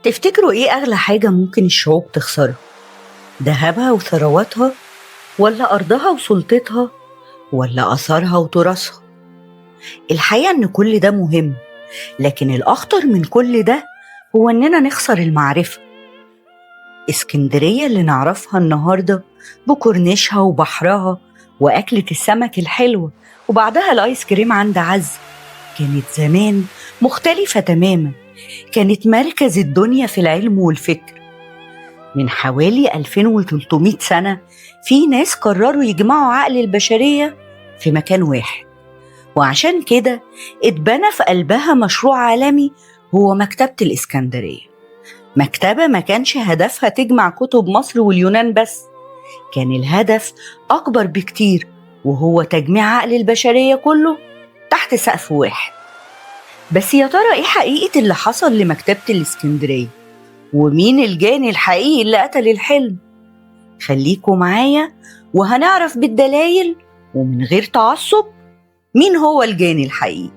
تفتكروا إيه أغلى حاجة ممكن الشعوب تخسرها؟ دهبها وثرواتها، ولا أرضها وسلطتها، ولا أثارها وتراثها؟ الحقيقة إن كل ده مهم، لكن الأخطر من كل ده هو إننا نخسر المعرفة. اسكندرية اللي نعرفها النهاردة بكورنيشها وبحرها وأكلة السمك الحلوة وبعدها الآيس كريم عند عز، كانت زمان مختلفة تماما. كانت مركز الدنيا في العلم والفكر. من حوالي 2300 سنة في ناس قرروا يجمعوا عقل البشرية في مكان واحد، وعشان كده اتبنى في قلبها مشروع عالمي هو مكتبة الإسكندرية. مكتبة ما كانش هدفها تجمع كتب مصر واليونان بس، كان الهدف أكبر بكتير، وهو تجميع عقل البشرية كله تحت سقف واحد. بس يا ترى إيه حقيقة اللي حصل لمكتبة الإسكندرية؟ ومين الجاني الحقيقي اللي قتل الحلم؟ خليكوا معايا وهنعرف بالدلايل ومن غير تعصب مين هو الجاني الحقيقي.